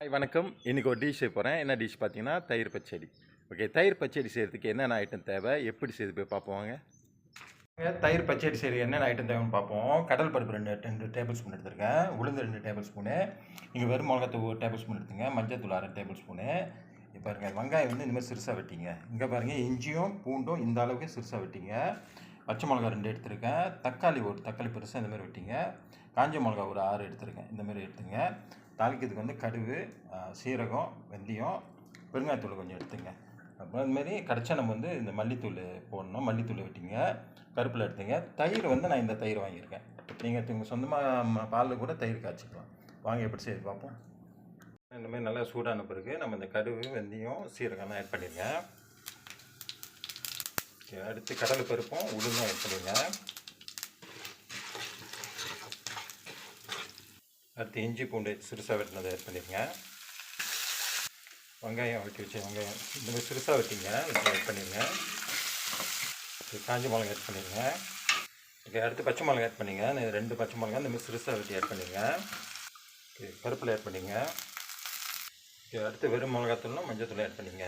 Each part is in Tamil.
ஹாய் வணக்கம். இன்றைக்கி ஒரு டிஷ் செய்ய போகிறேன். என்ன டிஷ் பார்த்தீங்கன்னா தயிர் பச்சடி. ஓகே, தயிர் பச்சடி செய்கிறதுக்கு என்னென்ன ஐட்டம் தேவை, எப்படி செய்து போய் பார்ப்போம் வாங்க. தயிர் பச்சடி செய்ய என்னென்ன ஐட்டம் தேவைன்னு பார்ப்போம். கடல் பருப்பு ரெண்டு டேபிள் ஸ்பூன் எடுத்துருக்கேன். உளுந்து 2 டேபிள் ஸ்பூனு. இங்கே வெறும் மிளகாத்தூள் 1 டேபிள் ஸ்பூன் எடுத்துங்க. மஞ்சள் தூள் 1/2 டேபிள் ஸ்பூனு. இப்போ பாருங்கள், வெங்காயம் வந்து இந்தமாதிரி சிறுசாக வெட்டிங்க. இங்கே பாருங்கள், இஞ்சியும் பூண்டும் இந்த அளவுக்கு சிறுசாக வெட்டிங்க. பச்சை மிளகா 2 எடுத்துருக்கேன். தக்காளி பெருசாக இந்தமாதிரி வெட்டிங்க. காஞ்ச மிளகா ஒரு 6 எடுத்துருக்கேன். இந்தமாதிரி எடுத்துங்க. தாளிக்கிறதுக்கு வந்து கடுகு, சீரகம், வெந்தயம், பெருங்காயத்தூள் கொஞ்சம் எடுத்துங்க. அப்புறம் அதுமாரி கடைசியாக நம்ம வந்து இந்த மல்லித்தூள் போடணும். மல்லித்தூள் வெட்டிங்க. கருப்பில் எடுத்துங்க. தயிர் வந்து நான் இந்த தயிர் வாங்கியிருக்கேன். நீங்கள் சொந்தமாக பாலில் கூட தயிர் காய்ச்சிக்கலாம். வாங்க எப்படி செய்து பார்ப்போம். இந்தமாதிரி நல்லா சூடான பிறகு நம்ம இந்த கடுகு, வெந்தயம், சீரகம்லாம் ஆட் பண்ணிடுங்க. அடுத்து கடலை பருப்பும் உளுந்தும் ஆட் பண்ணிடுங்க. அடுத்து இஞ்சி பூண்டு சிறுசாக வெட்டினதை ஆட் பண்ணிடுங்க. வெங்காயம் வெட்டி வச்ச வெங்காயம் இந்தமாதிரி சிறுசாக வெட்டிங்க, ஆட் பண்ணிடுங்க. காஞ்ச மிளகா ஆட் பண்ணிடுங்க. ஓகே, அடுத்து பச்சை மிளகா ஆட் பண்ணிங்க. 2 பச்சை மிளகா இந்தமாதிரி சிறுசாக வெட்டி ஆட் பண்ணிடுங்க. ஓகே, கருப்பில் ஆட் பண்ணிங்க. ஓகே, அடுத்து வெறும் மிளகாத்தூள்னா மஞ்சத்தூள் ஆட் பண்ணிங்க.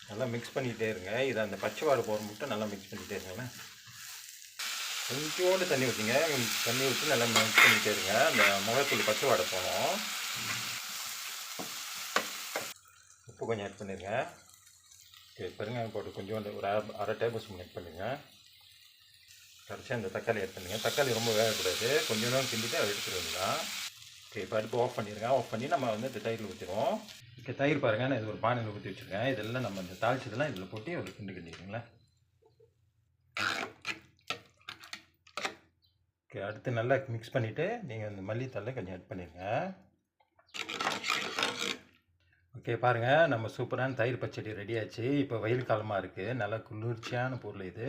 நல்லா மிக்ஸ் பண்ணிக்கிட்டே இருங்க. இதை அந்த பச்சை வாடை போகிற மட்டும் நல்லா மிக்ஸ் பண்ணிகிட்டே இருங்களேன். கொஞ்சோண்டு தண்ணி ஊற்றிங்க. தண்ணி ஊற்றி நல்லா மிக்ஸ் பண்ணிகிட்டே இருங்க. அந்த மிளகாத்தூள் பச்சை வாடை போகணும். உப்பு கொஞ்சம் ஆட் பண்ணிடுங்க. ஓகே, பெருங்காயம் போட்டு கொஞ்சோண்டு ஒரு 1/2 டேபிள் ஸ்பூன் ஆட் பண்ணிடுங்க. கடைசியாக அந்த தக்காளி ஆட் பண்ணுங்கள். தக்காளி ரொம்ப வேகக்கூடாது. கொஞ்சம் நேரம் கிண்டிட்டு அதை எடுத்துருவீங்களா. ஓகே, இப்போ அடுப்பு ஆஃப் பண்ணிடுங்க. ஆஃப் பண்ணி நம்ம வந்து இந்த தயிரில் ஊற்றிடுவோம். ஓகே, தயிர் பாருங்கள், நான் இது ஒரு பானையில் ஊற்றி வச்சுருக்கேன். இதெல்லாம் நம்ம இந்த தாளிச்சதெல்லாம் இதில் போட்டு ஒரு கிண்டிங்களா. ஓகே, அடுத்து நல்லா மிக்ஸ் பண்ணிவிட்டு நீங்கள் இந்த மல்லித்தழை கொஞ்சம் ஆட் பண்ணிடுங்க. ஓகே, பாருங்கள், நம்ம சூப்பரான தயிர் பச்சடி ரெடி ஆச்சு. இப்போ வெயில் காலமாக இருக்குது. நல்லா குளிர்ச்சியான பொருள் இது.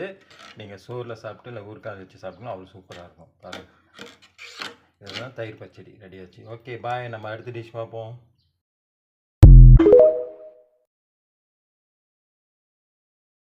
நீங்கள் சோறில் சாப்பிட்டு இல்லை ஊறுகாய் வச்சு சாப்பிட்டோம்னா அவ்வளோ சூப்பராக இருக்கும். பாருங்கள், இதுதான் தயிர் பச்சடி ரெடி ஆச்சு. ஓகே, பாய். நம்ம அடுத்த டிஷ் பார்ப்போம்.